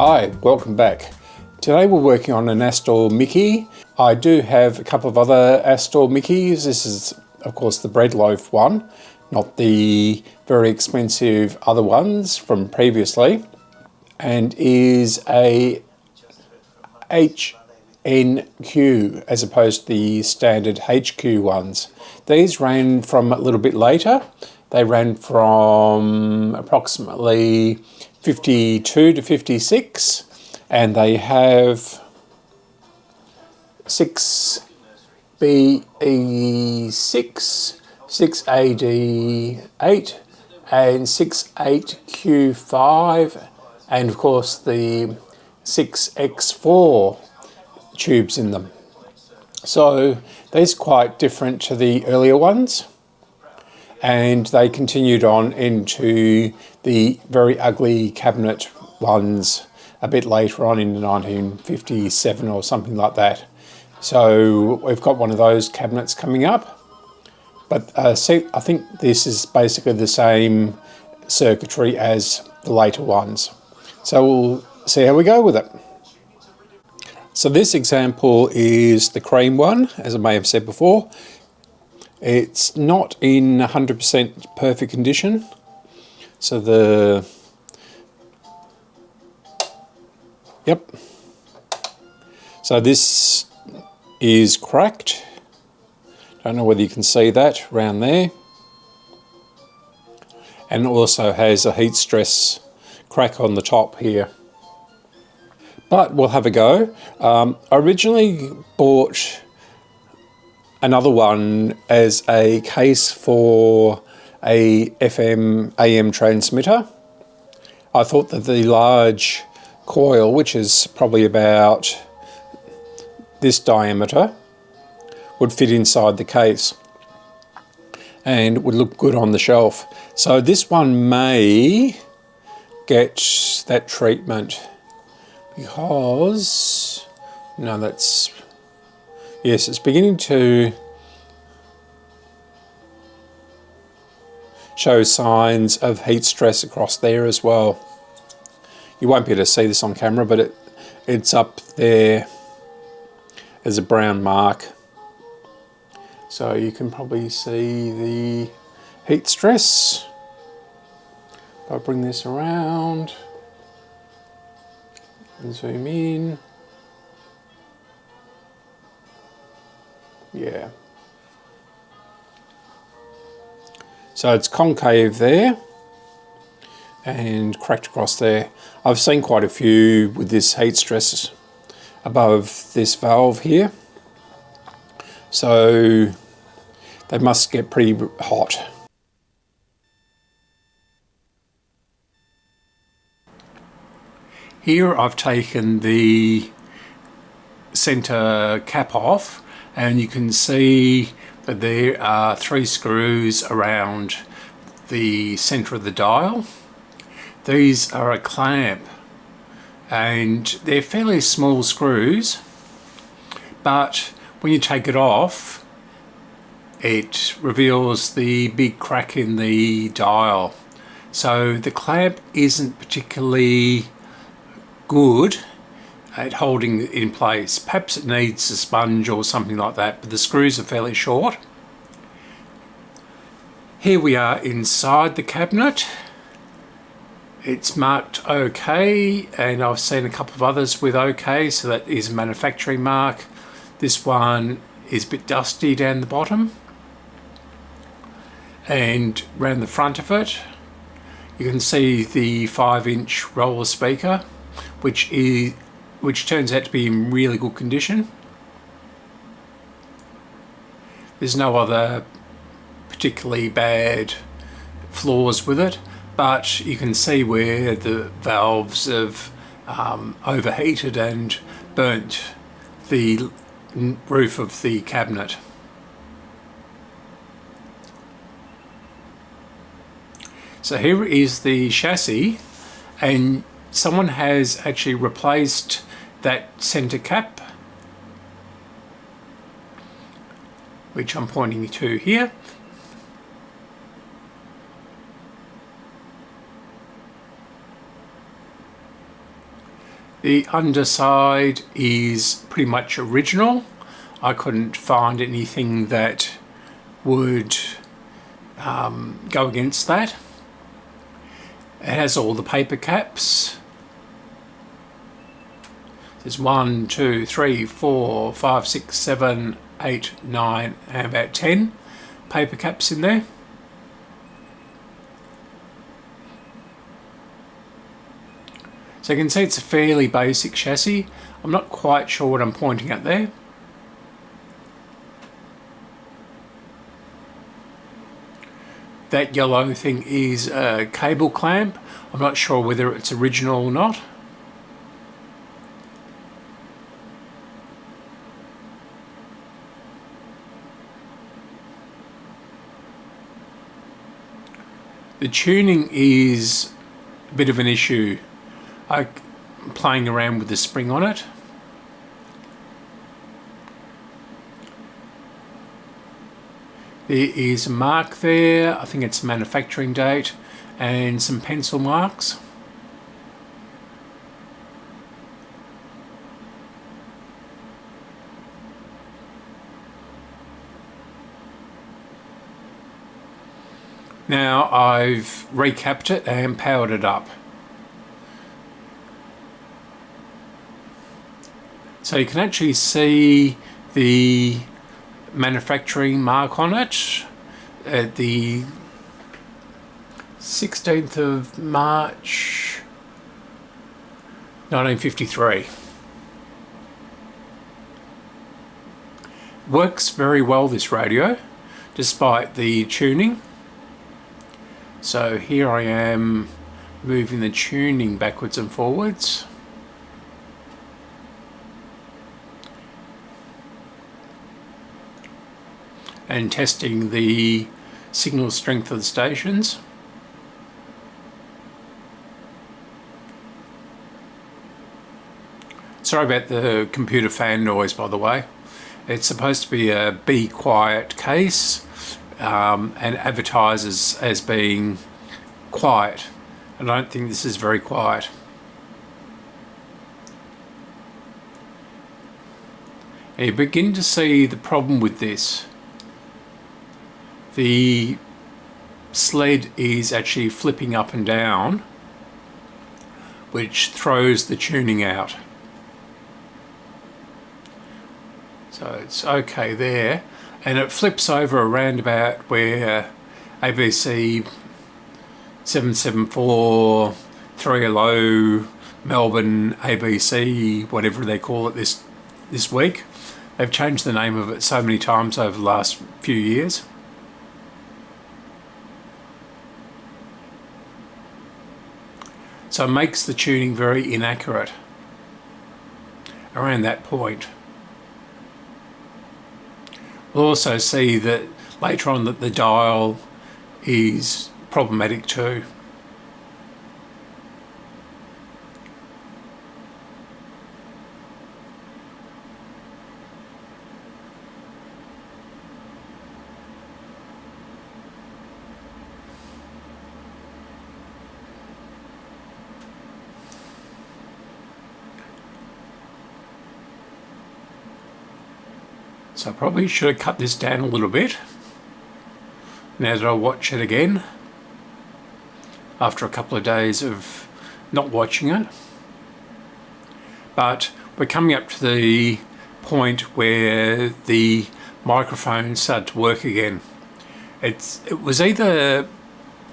Hi, welcome back. Today we're working on an Astor Mickey. I do have a couple of other Astor Mickeys. This is of course the bread loaf one, not the very expensive other ones from previously, and is a HNQ as opposed to the standard HQ ones. These ran from a little bit later. They ran from approximately 52 to 56, and they have 6BE6, 6AD8 and 6HQ5, and of course the 6X4 tubes in them. So these are quite different to the earlier ones, and they continued on into the very ugly cabinet ones a bit later on in 1957 or something like that. So we've got one of those cabinets coming up, but see, I think this is basically the same circuitry as the later ones. So we'll see how we go with it. So this example is the cream one, as I may have said before. It's not in 100% perfect condition. So So this is cracked. Don't know whether you can see that around there. And it also has a heat stress crack on the top here. But we'll have a go. I originally bought another one as a case for a FM AM transmitter. I thought that the large coil, which is probably about this diameter, would fit inside the case and would look good on the shelf. So this one may get that treatment because, no, that's, yes, it's beginning to show signs of heat stress across there as well. You won't be able to see this on camera, but it's up there as a brown mark. So you can probably see the heat stress. If I bring this around and zoom in. Yeah. So it's concave there and cracked across there. I've seen quite a few with this heat stress above this valve here. So they must get pretty hot. Here I've taken the center cap off, and you can see that there are 3 screws around the center of the dial. These are a clamp, and they're fairly small screws, but when you take it off, it reveals the big crack in the dial. So the clamp isn't particularly good at holding it in place. Perhaps it needs a sponge or something like that, but the screws are fairly short. Here we are inside the cabinet. It's marked OK, and I've seen a couple of others with OK, so that is a manufacturing mark. This one is a bit dusty down the bottom, and around the front of it you can see the 5-inch roller speaker, which turns out to be in really good condition. There's no other particularly bad flaws with it, but you can see where the valves have overheated and burnt the roof of the cabinet. So here is the chassis, and someone has actually replaced that center cap, which I'm pointing to here. The underside is pretty much original. I couldn't find anything that would go against that. It has all the paper caps. There's 1, 2, 3, 4, 5, 6, 7, 8, 9 and about 10 paper caps in there. So you can see it's a fairly basic chassis. I'm not quite sure what I'm pointing at there. That yellow thing is a cable clamp. I'm not sure whether it's original or not. The tuning is a bit of an issue. I'm playing around with the spring on it. There is a mark there, I think it's a manufacturing date, and some pencil marks. Now I've recapped it and powered it up. So you can actually see the manufacturing mark on it at the 16th of March 1953. Works very well, this radio, despite the tuning. So here I am moving the tuning backwards and forwards. And testing the signal strength of the stations. Sorry about the computer fan noise, by the way. It's supposed to be a be quiet case and advertises as being quiet. I don't think this is very quiet. And you begin to see the problem with this. The sled is actually flipping up and down, which throws the tuning out. So it's okay there, and it flips over around about where ABC 774 3LO Melbourne ABC, whatever they call it this week. They've changed the name of it so many times over the last few years. So it makes the tuning very inaccurate around that point. We'll also see that later on that the dial is problematic too. So I probably should have cut this down a little bit now that I watch it again after a couple of days of not watching it. But we're coming up to the point where the microphone started to work again. It was either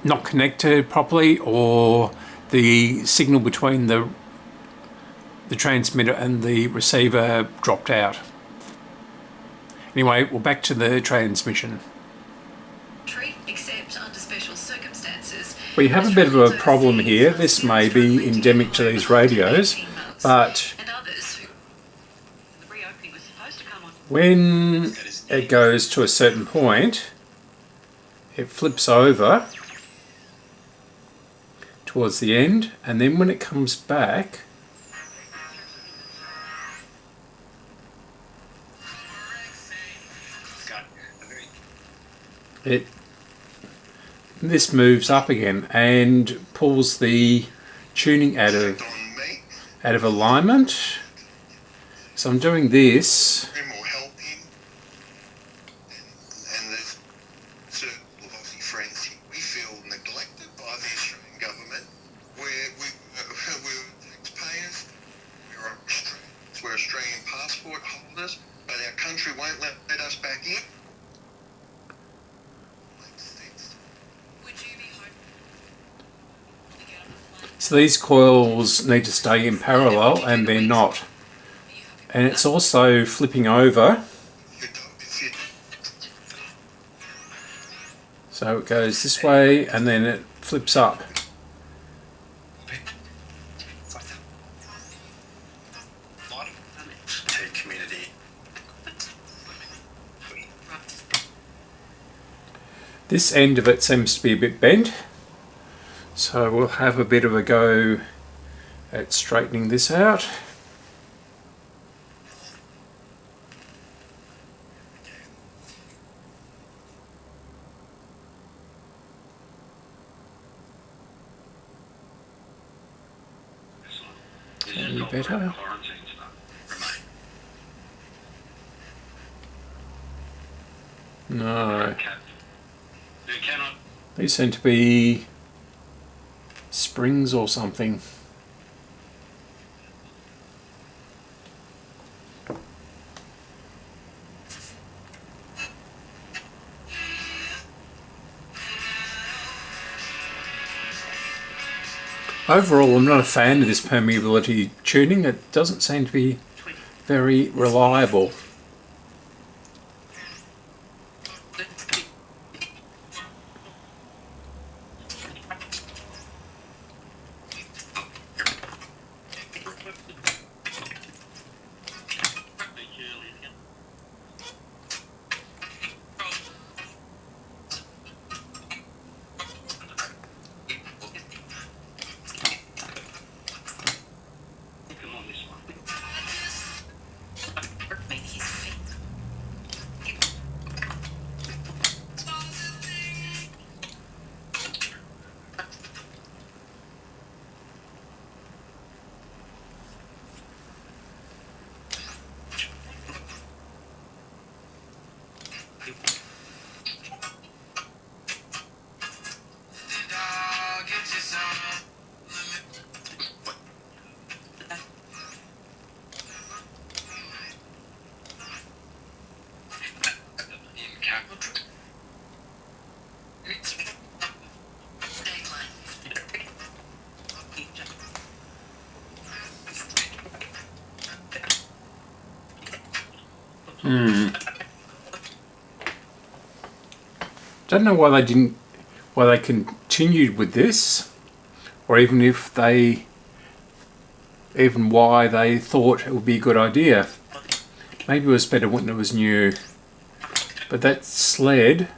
not connected properly or the signal between the transmitter and the receiver dropped out. Anyway, we're back to the transmission. Except under special circumstances. We have a bit of a problem here. This may be endemic to these radios, but when it goes to a certain point, it flips over towards the end, and then when it comes back, this moves up again and pulls the tuning out of out of alignment. So I'm doing this. Or help him. And there's a circle of Aussie friends here. We feel neglected by the Australian government. We're taxpayers. We're Australian passport holders, but our country won't let us back in. So these coils need to stay in parallel, and they're not. And it's also flipping over. So it goes this way and then it flips up. This end of it seems to be a bit bent. So we'll have a bit of a go at straightening this out. Any better? No. These seem to be springs or something. Overall, I'm not a fan of this permeability tuning. It doesn't seem to be very reliable. Don't know why they continued with this, or even why they thought it would be a good idea. Maybe it was better when it was new. But that sled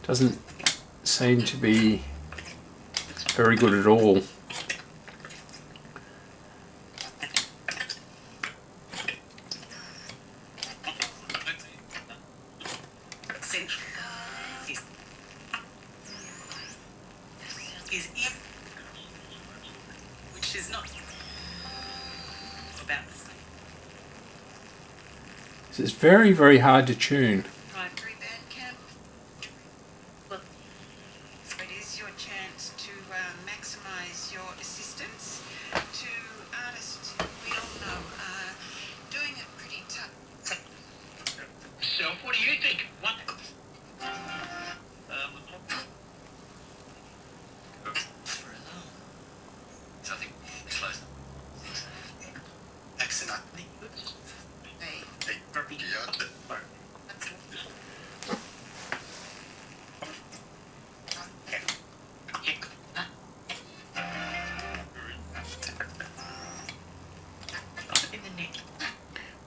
doesn't seem to be very good at all. Which is not about the same. So it's very, very hard to tune. Primary band camp. Well, it is your chance to maximise your assistance to artists we all know are doing it pretty tough. Self, what do you think? What? Something close. Excellent.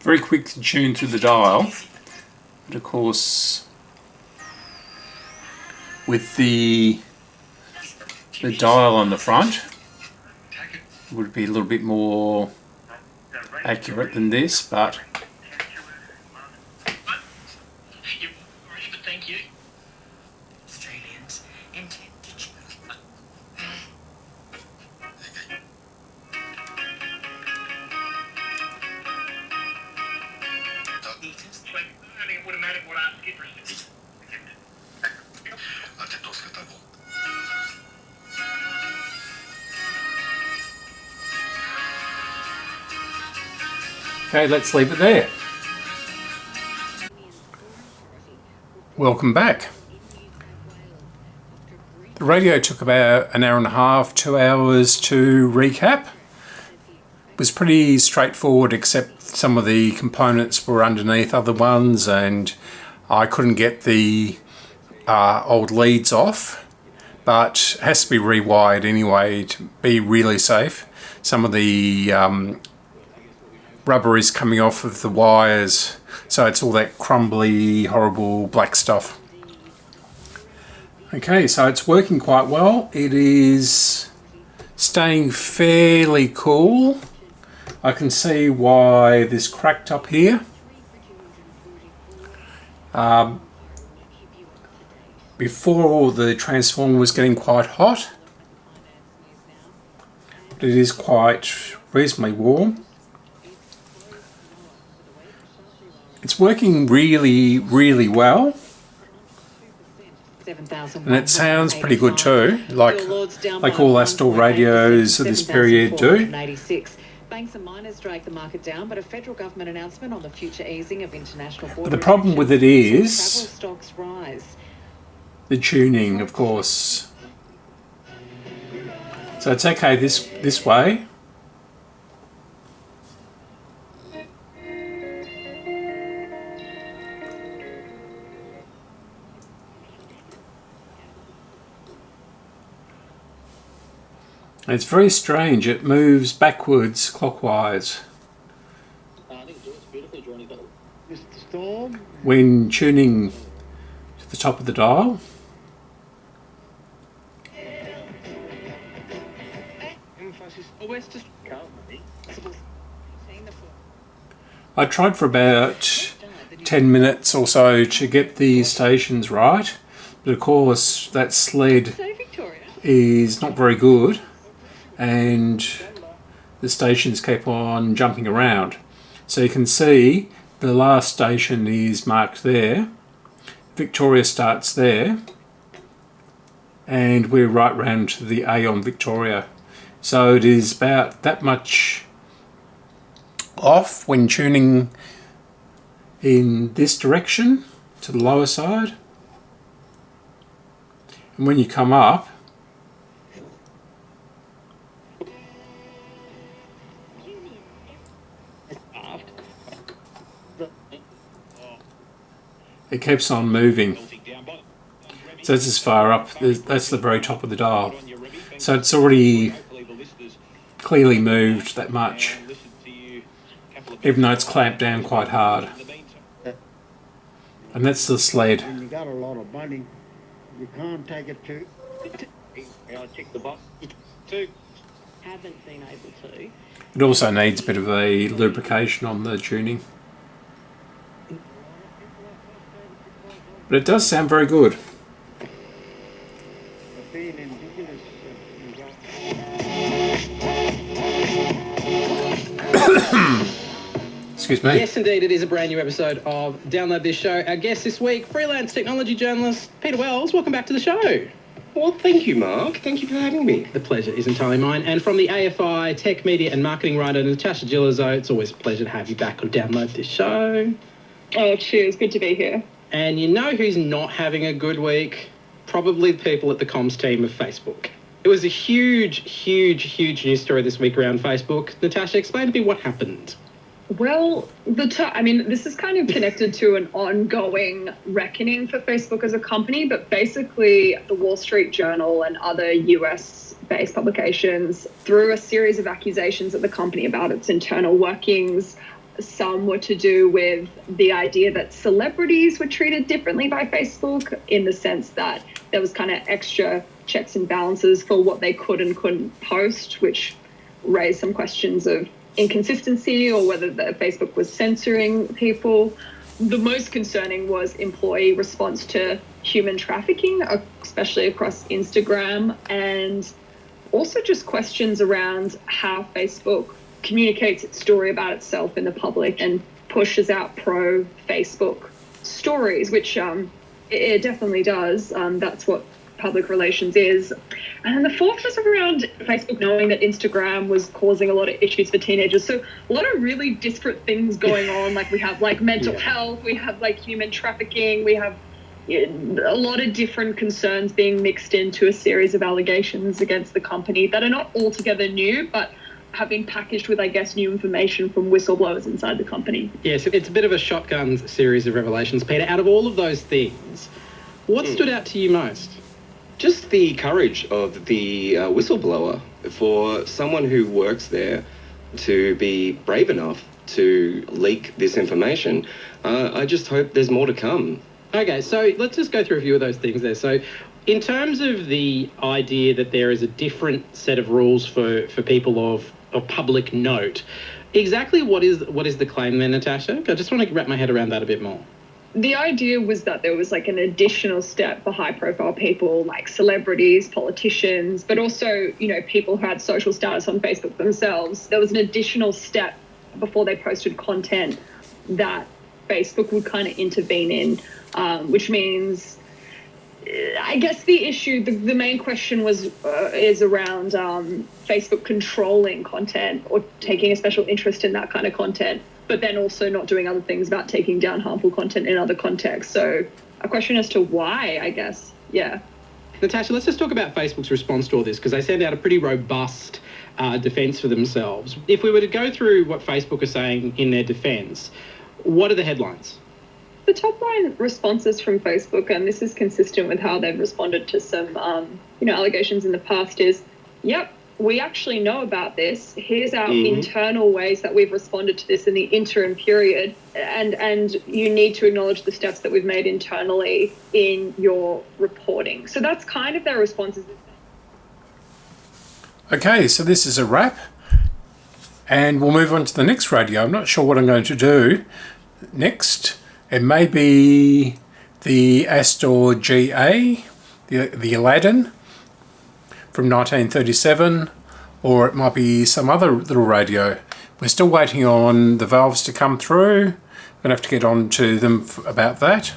Very quick to tune through the dial, but of course with the dial on the front it would be a little bit more accurate than this, but Thank you. Australians intend to choose. it would have mattered what art skid resistance. Okay, let's leave it there. Welcome back. The radio took about an hour and a half, 2 hours to recap. It was pretty straightforward, except some of the components were underneath other ones and I couldn't get the old leads off, but it has to be rewired anyway to be really safe. Some of the rubber is coming off of the wires, so it's all that crumbly, horrible black stuff. Okay, so it's working quite well. It is staying fairly cool. I can see why this cracked up here. Before the transformer was getting quite hot, but it is quite reasonably warm. It's working really, really well. And it sounds pretty good too, like all Astor radios of this period do. Banks and miners drag the market down, but a federal government announcement on the future easing of international border. But the problem with it is travel stocks rise. The tuning, of course. So it's okay this way. And it's very strange, it moves backwards clockwise when tuning to the top of the dial. I tried for about 10 minutes or so to get the stations right, but of course that sled is not very good and the stations keep on jumping around. So you can see the last station is marked there, Victoria starts there, and we're right round to the A on Victoria. So it is about that much off when tuning in this direction to the lower side, and when you come up it keeps on moving. So that's as far up, that's the very top of the dial. So it's already clearly moved that much, even though it's clamped down quite hard. And that's the sled. When you got a lot of money, you can't take it to. I'll tick the box. Haven't been able to. It also needs a bit of a lubrication on the tuning. But it does sound very good. Being indigenous, Excuse me. Yes, indeed, it is a brand new episode of Download This Show. Our guest this week, freelance technology journalist Peter Wells. Welcome back to the show. Well, thank you, Mark. Thank you for having me. The pleasure is entirely mine. And from the AFI tech, media and marketing writer Natasha Gillizo, it's always a pleasure to have you back on Download This Show. Oh, cheers. Good to be here. And you know who's not having a good week? Probably the people at the comms team of Facebook. It was a huge news story this week around Facebook. Natasha, explain to me what happened. Well, this is kind of connected to an ongoing reckoning for Facebook as a company, but basically the Wall Street Journal and other US-based publications threw a series of accusations at the company about its internal workings. Some were to do with the idea that celebrities were treated differently by Facebook in the sense that there was kind of extra checks and balances for what they could and couldn't post, which raised some questions of inconsistency or whether the Facebook was censoring people. The most concerning was employee response to human trafficking, especially across Instagram, and also just questions around how Facebook communicates its story about itself in the public and pushes out pro Facebook stories, which it definitely does. That's what public relations is. And then the fourth was around Facebook knowing that Instagram was causing a lot of issues for teenagers. So a lot of really disparate things going on. Like we have like mental health, we have like human trafficking, we have a lot of different concerns being mixed into a series of allegations against the company that are not altogether new, but have been packaged with, I guess, new information from whistleblowers inside the company. Yes, it's a bit of a shotgun series of revelations. Peter, out of all of those things, what stood out to you most? Just the courage of the whistleblower, for someone who works there to be brave enough to leak this information. I just hope there's more to come. Okay, so let's just go through a few of those things there. So in terms of the idea that there is a different set of rules for people of public note, exactly what is the claim there, Natasha? I just want to wrap my head around that a bit more. The idea was that there was like an additional step for high profile people like celebrities, politicians, but also, you know, people who had social status on Facebook themselves. There was an additional step before they posted content that Facebook would kind of intervene in, which means, I guess the issue, the main question is around Facebook controlling content or taking a special interest in that kind of content, but then also not doing other things about taking down harmful content in other contexts. So a question as to why, I guess. Yeah. Natasha, let's just talk about Facebook's response to all this, because they sent out a pretty robust defence for themselves. If we were to go through what Facebook are saying in their defence, what are the headlines? The top line responses from Facebook, and this is consistent with how they've responded to some allegations in the past, is, yep, we actually know about this. Here's our internal ways that we've responded to this in the interim period. And you need to acknowledge the steps that we've made internally in your reporting. So that's kind of their responses. Okay, so this is a wrap. And we'll move on to the next radio. I'm not sure what I'm going to do next. It may be the Astor GA, the Aladdin, from 1937, or it might be some other little radio. We're still waiting on the valves to come through. I'm going to have to get on to them about that.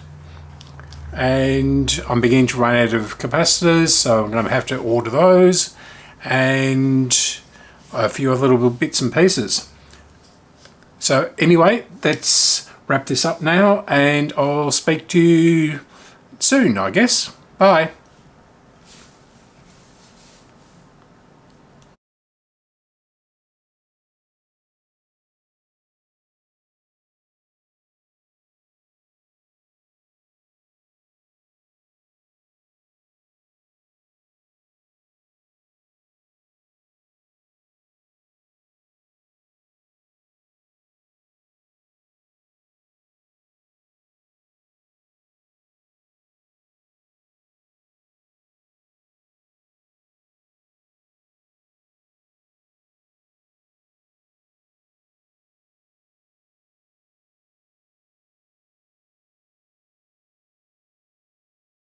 And I'm beginning to run out of capacitors, so I'm going to have to order those, and a few other little bits and pieces. So anyway, let's wrap this up now, and I'll speak to you soon, I guess. Bye.